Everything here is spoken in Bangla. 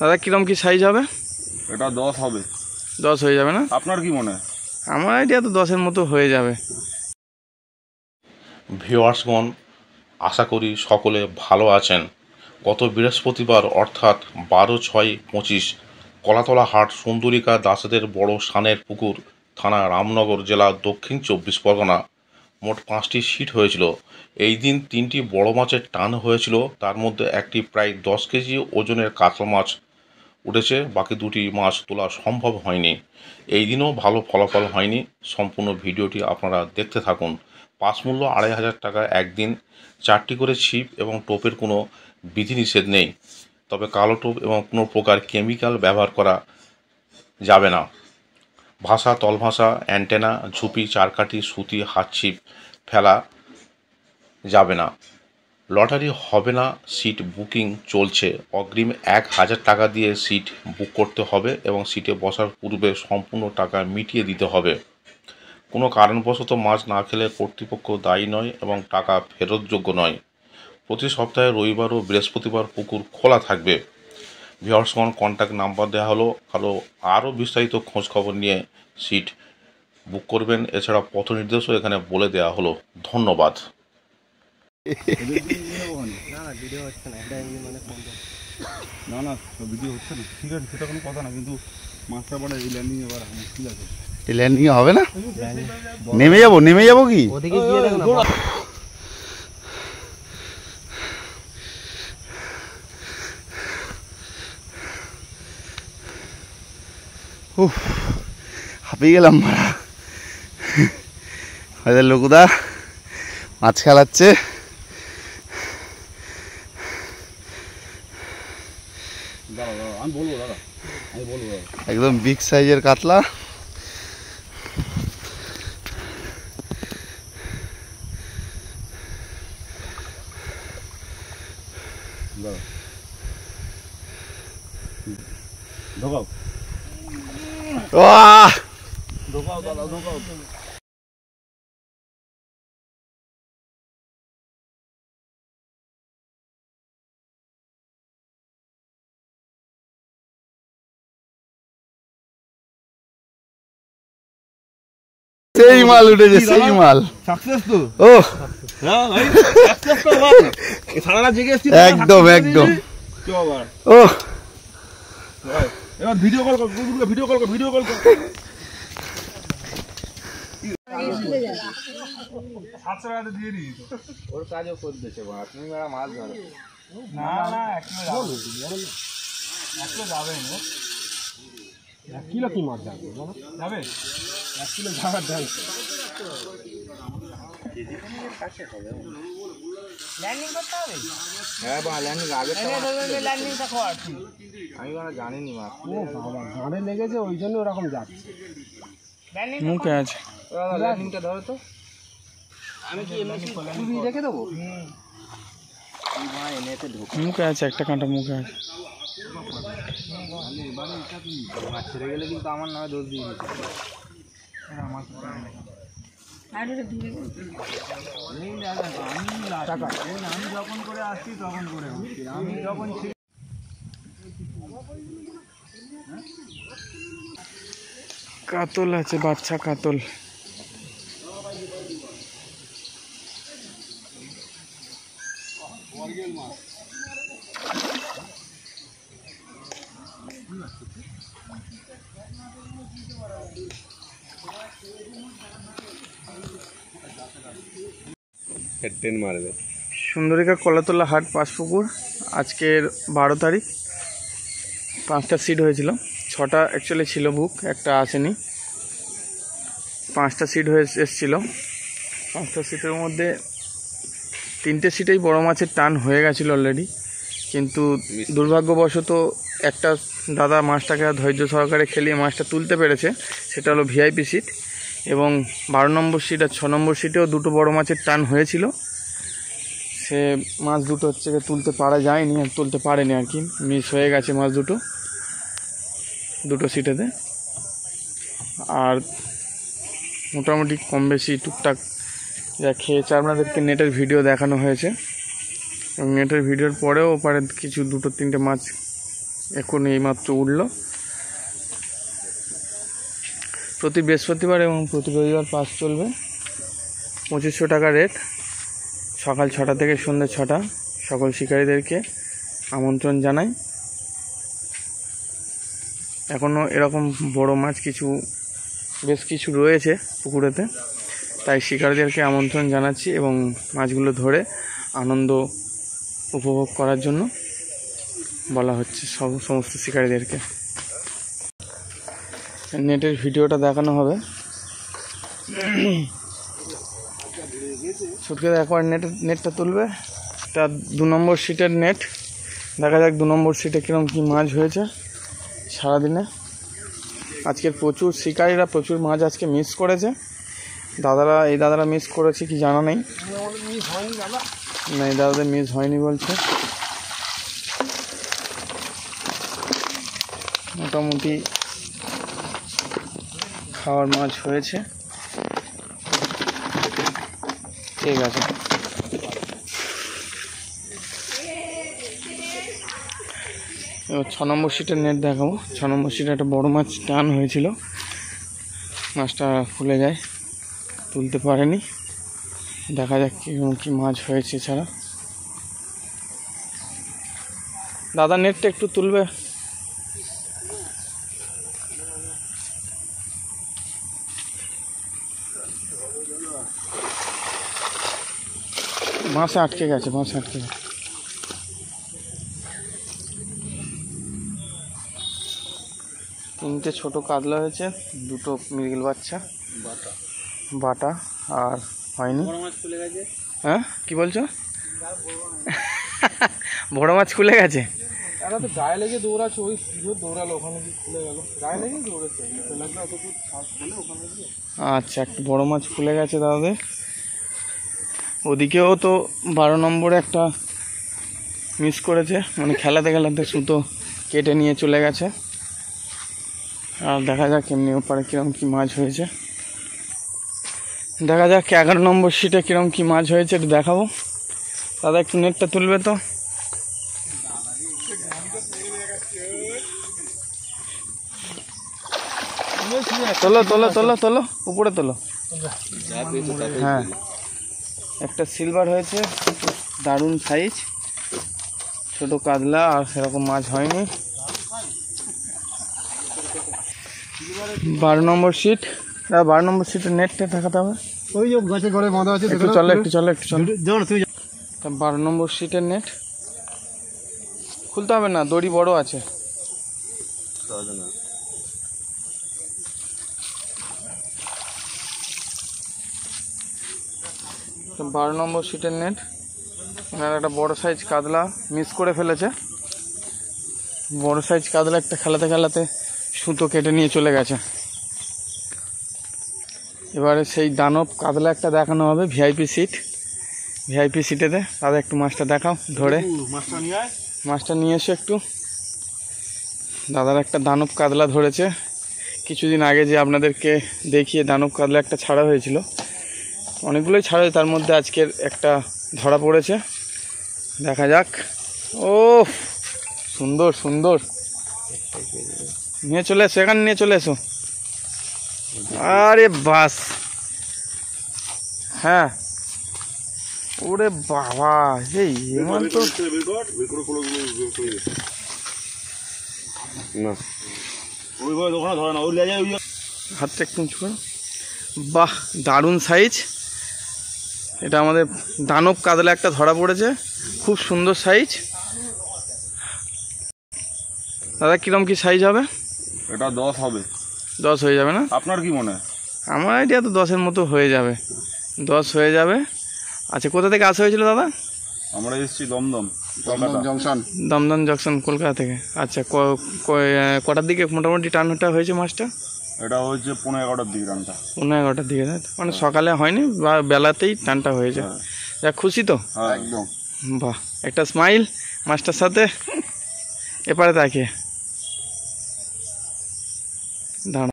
দাদা কিরম কি সাইজ হবে? এটা 10 হবে। 10 হয়ে যাবে না? আপনার কি মনে হয়? আমার আইডিয়া তো 10-এর মতো হয়ে যাবে। ভিউয়ার্সগণ, আশা করি সকলে ভালো আছেন। গত বৃহস্পতিবার অর্থাৎ 12/6/25 কলাতলা হাট সুন্দরিকা দাসেদের বড় সানের পুকুর থানা রামনগর জেলা দক্ষিণ 24 পরগনা মোট 5টি সিট হয়েছিল। এই দিন 3টি বড় মাছের টান হয়েছিল, তার মধ্যে একটি প্রায় 10 কেজি ওজনের কাতলা মাছ উঠেছে, বাকি 2টি মাছ তোলা সম্ভব হয়নি। এই দিনও ভালো ফলাফল হয়নি। সম্পূর্ণ ভিডিওটি আপনারা দেখতে থাকুন। পাস মূল্য 2500 টাকা একদিন। 4টি করে ছিপ এবং টোপের কোনো বিধিনিষেধ নেই, তবে কালো টোপ এবং কোনো প্রকার কেমিক্যাল ব্যবহার করা যাবে না। ভাষা, তলভাষা, অ্যান্টেনা, ঝুপি, চারকাঠি, সুতি, হাত ছিপ ফেলা যাবে না। লটারি হবে না। সিট বুকিং চলছে। অগ্রিম 1000 টাকা দিয়ে সিট বুক করতে হবে এবং সিটে বসার পূর্বে সম্পূর্ণ টাকা মিটিয়ে দিতে হবে। কোনো কারণবশত মাছ না খেলে কর্তৃপক্ষ দায়ী নয় এবং টাকা ফেরতযোগ্য নয়। প্রতি সপ্তাহে রবিবার ও বৃহস্পতিবার পুকুর খোলা থাকবে। ভিউয়ার্সগণ, কন্ট্যাক্ট নাম্বার দেওয়া হলো। আরও বিস্তারিত খোঁজ খবর নিয়ে সিট বুক করবেন। এছাড়া পথ নির্দেশও এখানে বলে দেওয়া হলো। ধন্যবাদ। না না, ভিডিও হচ্ছে না, ঠিক আছে, সেটা কোনো কথা না, কিন্তু মাছটা পরে এই ল্যান্ডিং এবার মুশকিল আছে। এই ল্যান্ডিং হবে না? নেমে যাবো কি? ওদিকে গিয়ে দেখো না। হাঁপিয়ে গেলাম মারা। হয়তো লোকুদা মাছ খেলাচ্ছে। আমি বলবো দাদা, একদম বিগ সাইজের কাতলা। ঢোকাও দাদা, ঢোকাও। সেই মাল উঠেছে, সেই মাল। সাকসেস তো? ও হ্যাঁ ভাই, সাকসেস তো ভাই। সারাটা জেগে এসেছি। একদম। কি বাবা? ও ভাই, এবার ভিডিও কল কর, ভিডিও কল কর। দিয়ে দিই তো। ওর কাজও করতেছে বা তুমি মাছ ধরো। না না, 1 কিলো যাবে না। 1 কিলো কি মাছ যাবে? 1 কিলো যাওয়ার ঢাল। ল্যান্ডিং করতে হবে? হ্যাঁ বা ল্যান্ডিং আগে ল্যান্ডিংটা কর। আমি জানিনি মাছ। ও বাবা, গাড়ে লেগেছে, ওই জন্য ওরকম যাচ্ছে। মুখে আছে। ল্যান্ডিংটা ধরো তো। আমি কি এমনি রেখে দেবো? মুখে আছে, একটা কাঁটা মুখে আছে। মাছ ছেড়ে গেলে কিন্তু আমার নামে দোষ দিয়ে দিচ্ছে। আমি যখন করে আসছি তখন করে আমি যখন কাতল আছে, বাচ্চা কাতল। সুন্দরিকা কলাতলা হাট পাঁচপুকুর। আজকের 12 তারিখ। 5টা সিট হয়েছিল, 6টা অ্যাকচুয়ালি ছিল বুক, একটা আসেনি। 5টা সিট হয়ে এসেছিল। 5টা সিটের মধ্যে 3টে সিটেই বড় মাছের টান হয়ে গেছিলো অলরেডি, কিন্তু দুর্ভাগ্যবশত একটা দাদা মাছটাকে ধৈর্য সহকারে খেলিয়ে মাছটা তুলতে পেরেছে। সেটা হলো ভিআইপি সিট। এবং 12 নম্বর সিট আর 6 নম্বর সিটেও 2টো বড় মাছের টান হয়েছিল। সে মাছ দুটো হচ্ছে তুলতে পারা যায়নি, আর তুলতে পারেনি আর কি, মিস হয়ে গেছে মাছ দুটো সিটেতে। আর মোটামুটি কম বেশি টুকটাক যা খেয়েছে আপনাদেরকে নেটের ভিডিও দেখানো হয়েছে, এবং নেটের ভিডিওর পরেও ওপারে কিছু 2-3টে মাছ এখন এইমাত্র উঠল। প্রতি বৃহস্পতিবার এবং প্রতি রবিবার পাস চলবে। 2500 টাকা রেট। সকাল 6টা থেকে সন্ধ্যে 6টা। সকল শিকারীদেরকে আমন্ত্রণ জানাই। এখনও এরকম বড় মাছ বেশ কিছু রয়েছে পুকুরেতে, তাই শিকারীদেরকে আমন্ত্রণ জানাচ্ছি এবং মাছগুলো ধরে আনন্দ উপভোগ করার জন্য বলা হচ্ছে সমস্ত শিকারীদেরকে। নেটের ভিডিওটা দেখানো হবে। ছুটকে একবার নেটটা তুলবে। তার 2 নম্বর সিটের নেট। দেখা যাক 2 নম্বর সিটে কীরকম কী মাছ হয়েছে সারাদিনে। আজকের প্রচুর শিকারীরা প্রচুর মাছ আজকে মিস করেছে। এই দাদারা মিস করেছে কি জানা নেই, না এই দাদাদের মিস হয়নি বলছে। মোটামুটি খাওয়ার মাছ হয়েছে, ঠিক আছে। এবার 6 নম্বর সিটের নেট দেখাবো। 6 নম্বর সিটে একটা বড় মাছ টান হয়েছিল, মাছটা খুলে যায়, তুলতে পারেনি। দেখা যাক কী মাছ হয়েছে। ছাড়া দাদা নেটটা একটু তুলবে। মাছে আটকে গেছে। 3টে ছোট কাতলা হয়েছে, 2টো মৃগেল বাচ্চা বাটা, আর হয়নি। হ্যাঁ কি বলছো? বড় মাছ খুলে গেছে। গায়ে লেগে দৌড়াচ্ছে, ওই দৌড়ালো, ওখানে খুলে গেল, গায়ে লেগে দৌড়েছে। আচ্ছা, একটা বড় মাছ খুলে গেছে দাদাদের। ওদিকেও তো 12 নম্বরে একটা মিস করেছে, মানে খেলাতে সুতো কেটে নিয়ে চলে গেছে। আর দেখা যাক এমনি ওপারে কিরম কি মাছ হয়েছে। দেখা যাক 11 নম্বর সিটে কিরম কি মাছ হয়েছে একটু দেখাবো। দাদা একটু নেটটা তুলবে তো। তোলো উপরে তোলো। হ্যাঁ, একটা সিলভার হয়েছে, দারুণ সাইজ, ছোট কাতলা, আর সেরকম মাছ হয়নি। 12 নম্বর সিট। 12 নম্বর সিটের নেটটা দেখাতে হবে। ওই গাছের ঘরে বাঁধা আছে, একটু চলো 12 নম্বর সিটের নেট খুলতে হবে না, দড়ি বড় আছে। 12 নম্বর সিটের নেট। এখানে একটা বড় সাইজ কাতলা মিস করে ফেলেছে। বড় সাইজ কাতলা একটা খেলাতে সুতো কেটে নিয়ে চলে গেছে। এবারে সেই দানব কাতলা একটা দেখানো হবে, ভিআইপি সিটেতে। তাদের একটু মাছটা দেখাও ধরে। মাছটা নিয়ে এসে একটু। দাদার একটা দানব কাতলা ধরেছে কিছুদিন আগে, যে আপনাদেরকে দেখিয়ে দানব কাতলা একটা ছাড়া হয়েছিল। অনেকগুলোই ছাড়া, তার মধ্যে আজকের একটা ধরা পড়েছে। দেখা যাক। ও সুন্দর। নিয়ে চলে এসো, এখানে নিয়ে চলে এসো। আরে বাস, হ্যাঁ। ওরে বাবা, এই এমন তো হাতটা একটু উঁচু করো। বাহ, দারুণ সাইজ। এটা আমাদের দানব কাতলা একটা ধরা পড়েছে, খুব সুন্দর সাইজ। দাদা কিরম কি সাইজ হবে? এটা 10 হবে। 10 হয়ে যাবে না? আপনার কি মনে হয়? আমার আইডিয়া তো 10-এর মতো হয়ে যাবে। 10 হয়ে যাবে। আচ্ছা, কোথা থেকে আসা হয়েছিল দাদা? আমরা এসেছি দমদম জংশন, কলকাতা থেকে। আচ্ছা, কটার দিকে মোটামুটি টানটা হয়েছে মাছটা? এটা হচ্ছে 11:30 দিকে টানটা। 11:30 দিকে, মানে সকালে হয়নি, বা বেলাতেই টানটা হয়েছে। যা খুশি তো? একদম। বাহ, একটা স্মাইল মাছটার সাথে। এপারে তাকিয়ে দাঁড়া।